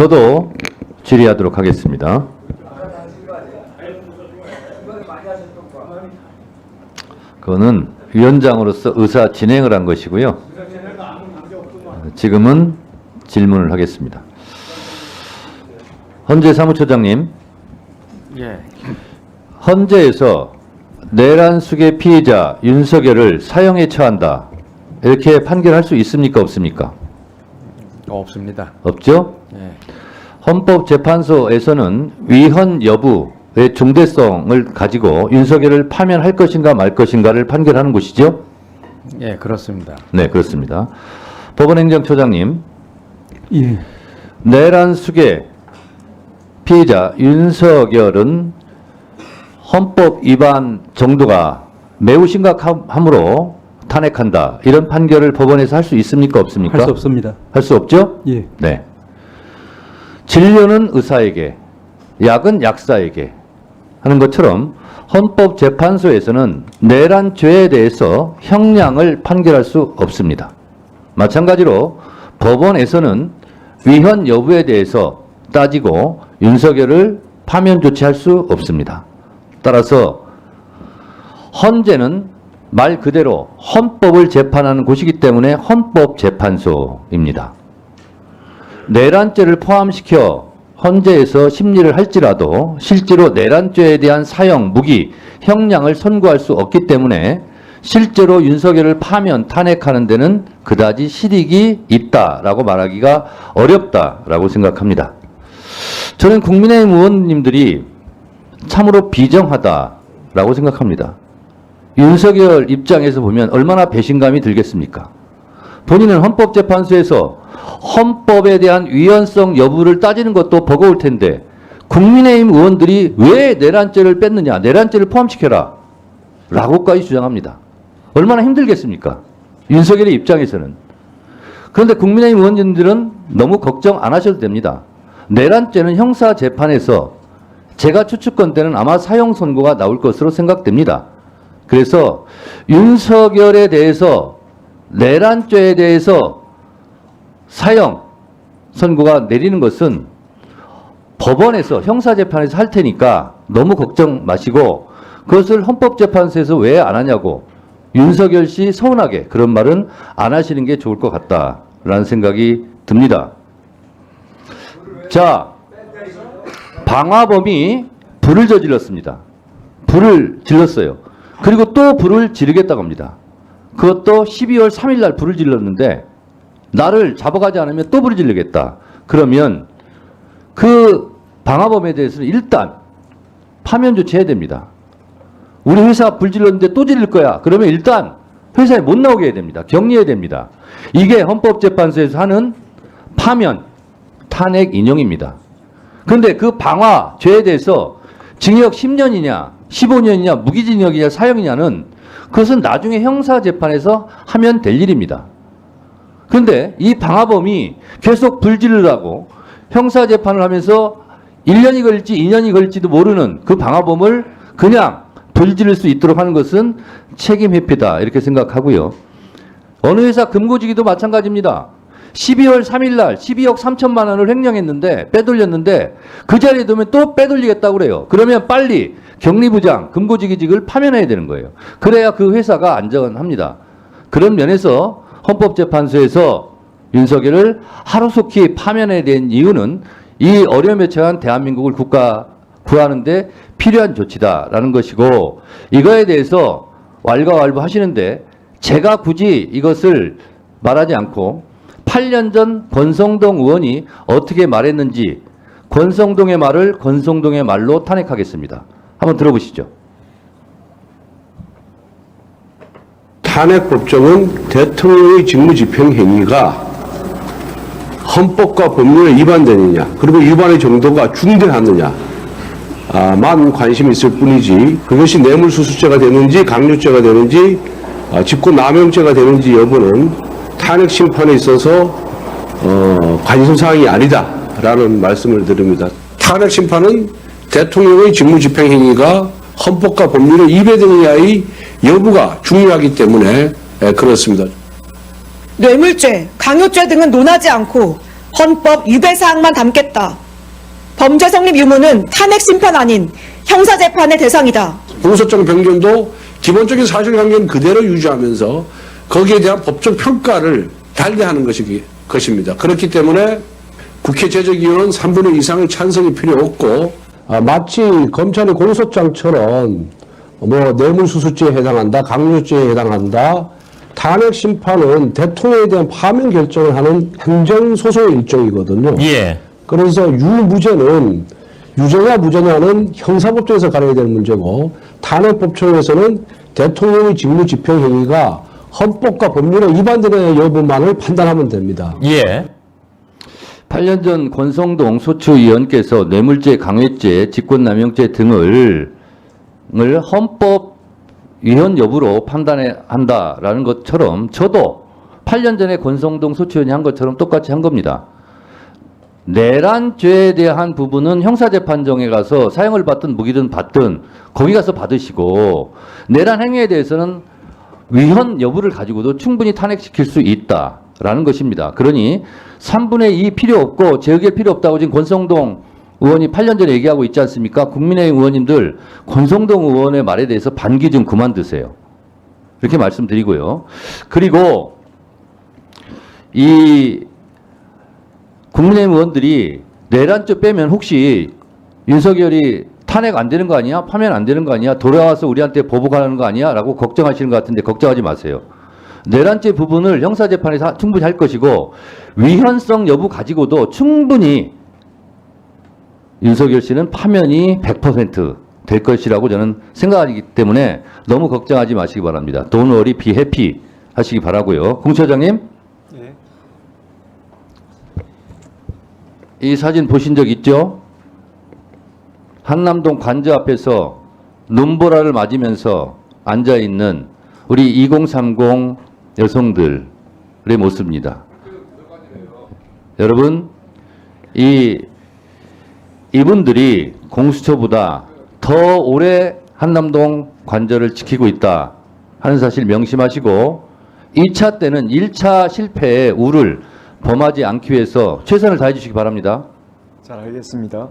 저도 질의하도록 하겠습니다. 그거는 위원장으로서 의사 진행을 한 것이고요. 지금은 질문을 하겠습니다. 헌재 사무처장님, 예. 헌재에서 내란숙의 피의자 윤석열을 사형에 처한다, 이렇게 판결할 수 있습니까, 없습니까? 없습니다. 없죠? 예. 헌법재판소에서는 위헌 여부의 중대성을 가지고 윤석열을 파면할 것인가 말 것인가를 판결하는 곳이죠? 예, 그렇습니다. 네, 그렇습니다. 법원행정처장님, 예. 내란숙의 피의자 윤석열은 헌법 위반 정도가 매우 심각함으로 탄핵한다, 이런 판결을 법원에서 할 수 있습니까, 없습니까? 할 수 없습니다. 할 수 없죠? 예. 네. 진료는 의사에게, 약은 약사에게 하는 것처럼 헌법재판소에서는 내란죄에 대해서 형량을 판결할 수 없습니다. 마찬가지로 법원에서는 위헌 여부에 대해서 따지고 윤석열을 파면 조치할 수 없습니다. 따라서 헌재는 말 그대로 헌법을 재판하는 곳이기 때문에 헌법재판소입니다. 내란죄를 포함시켜 헌재에서 심리를 할지라도 실제로 내란죄에 대한 사형, 무기, 형량을 선고할 수 없기 때문에 실제로 윤석열을 파면, 탄핵하는 데는 그다지 실익이 있다라고 말하기가 어렵다라고 생각합니다. 저는 국민의힘 의원님들이 참으로 비정하다라고 생각합니다. 윤석열 입장에서 보면 얼마나 배신감이 들겠습니까? 본인은 헌법재판소에서 헌법에 대한 위헌성 여부를 따지는 것도 버거울 텐데 국민의힘 의원들이 왜 내란죄를 뺐느냐, 내란죄를 포함시켜라 라고까지 주장합니다. 얼마나 힘들겠습니까? 윤석열의 입장에서는. 그런데 국민의힘 의원님들은 너무 걱정 안 하셔도 됩니다. 내란죄는 형사재판에서 제가 추측건대는 아마 사형 선고가 나올 것으로 생각됩니다. 그래서 윤석열에 대해서, 내란죄에 대해서 사형 선고가 내리는 것은 법원에서, 형사재판에서 할 테니까 너무 걱정 마시고, 그것을 헌법재판소에서 왜 안 하냐고 윤석열 씨 서운하게 그런 말은 안 하시는 게 좋을 것 같다라는 생각이 듭니다. 자, 방화범이 불을 저질렀습니다. 불을 질렀어요. 그리고 또 불을 지르겠다고 합니다. 그것도 12월 3일 날 불을 질렀는데 나를 잡아가지 않으면 또 불을 지르겠다. 그러면 그 방화범에 대해서는 일단 파면 조치해야 됩니다. 우리 회사 불 질렀는데 또 지를 거야. 그러면 일단 회사에 못 나오게 해야 됩니다. 격리해야 됩니다. 이게 헌법재판소에서 하는 파면, 탄핵 인용입니다. 그런데 그 방화죄에 대해서 징역 10년이냐, 15년이냐, 무기징역이냐, 사형이냐는 그것은 나중에 형사재판에서 하면 될 일입니다. 그런데 이 방화범이 계속 불 지르라고 형사재판을 하면서 1년이 걸릴지 2년이 걸릴지도 모르는 그 방화범을 그냥 불 지를 수 있도록 하는 것은 책임 회피다, 이렇게 생각하고요. 어느 회사 금고지기도 마찬가지입니다. 12월 3일 날 12억 3천만 원을 횡령했는데, 빼돌렸는데 그 자리에 두면 또 빼돌리겠다고 그래요. 그러면 빨리 격리부장, 금고지기직을 파면해야 되는 거예요. 그래야 그 회사가 안전합니다. 그런 면에서 헌법재판소에서 윤석열을 하루속히 파면해야 되는 이유는 이 어려움에 처한 대한민국을 구하는데 필요한 조치다라는 것이고, 이거에 대해서 왈가왈부 하시는데 제가 굳이 이것을 말하지 않고 8년 전 권성동 의원이 어떻게 말했는지 권성동의 말을 권성동의 말로 탄핵하겠습니다. 한번 들어보시죠. 탄핵 법정은 대통령의 직무집행 행위가 헌법과 법률에 위반되느냐, 그리고 위반의 정도가 중대하느냐 만 관심이 있을 뿐이지, 그것이 뇌물수수죄가 되는지 강요죄가 되는지 직권남용죄가 되는지 여부는 탄핵 심판에 있어서 관심사항이 아니다라는 말씀을 드립니다. 탄핵 심판은 대통령의 직무집행 행위가 헌법과 법률에 위배되느냐의 여부가 중요하기 때문에 그렇습니다. 뇌물죄, 강요죄 등은 논하지 않고 헌법 위배 사항만 담겠다. 범죄 성립 유무는 탄핵 심판 아닌 형사 재판의 대상이다. 공소장 변경도 기본적인 사실관계는 그대로 유지하면서 거기에 대한 법적 평가를 달리하는 것입니다. 그렇기 때문에 국회 제적위원 3분의 2 이상의 찬성이 필요 없고 마치 검찰의 공소장처럼 뭐 뇌물수수죄에 해당한다, 강요죄에 해당한다. 탄핵 심판은 대통령에 대한 파면 결정을 하는 행정소송의 일종이거든요. 예. 그래서 유무죄는 유죄냐 무죄냐는 형사법정에서 가려야 되는 문제고 탄핵법정에서는 대통령의 직무집행 행위가 헌법과 법률에 위반되는 여부만을 판단하면 됩니다. 예. 8년 전 권성동 소추위원께서 뇌물죄, 강요죄, 직권남용죄 등을 헌법 위헌 여부로 판단한다라는 것처럼 저도 8년 전에 권성동 소추위원이 한 것처럼 똑같이 한 겁니다. 내란죄에 대한 부분은 형사재판정에 가서 사형을 받든 무기든 받든 거기 가서 받으시고 내란 행위에 대해서는 위헌 여부를 가지고도 충분히 탄핵시킬 수 있다라는 것입니다. 그러니 3분의 2 필요 없고 재의결 필요 없다고 지금 권성동 의원이 8년 전에 얘기하고 있지 않습니까? 국민의힘 의원님들 권성동 의원의 말에 대해서 반기 좀 그만 드세요. 이렇게 말씀드리고요. 그리고 이 국민의힘 의원들이 내란죄 빼면 혹시 윤석열이 탄핵 안 되는 거 아니야? 파면 안 되는 거 아니야? 돌아와서 우리한테 보복하는 거 아니야? 라고 걱정하시는 것 같은데 걱정하지 마세요. 내란죄 부분을 형사재판에서 충분히 할 것이고 위헌성 여부 가지고도 충분히 윤석열 씨는 파면이 100% 될 것이라고 저는 생각하기 때문에 너무 걱정하지 마시기 바랍니다. Don't worry, be happy 하시기 바라고요. 공 처장님, 이 사진 보신 적 있죠? 한남동 관저 앞에서 눈보라를 맞으면서 앉아있는 우리 2030 여성들의 모습입니다. 여러분, 이분들이 공수처보다 더 오래 한남동 관저를 지키고 있다 하는 사실 명심하시고 2차 때는 1차 실패의 우를 범하지 않기 위해서 최선을 다해 주시기 바랍니다. 잘 알겠습니다.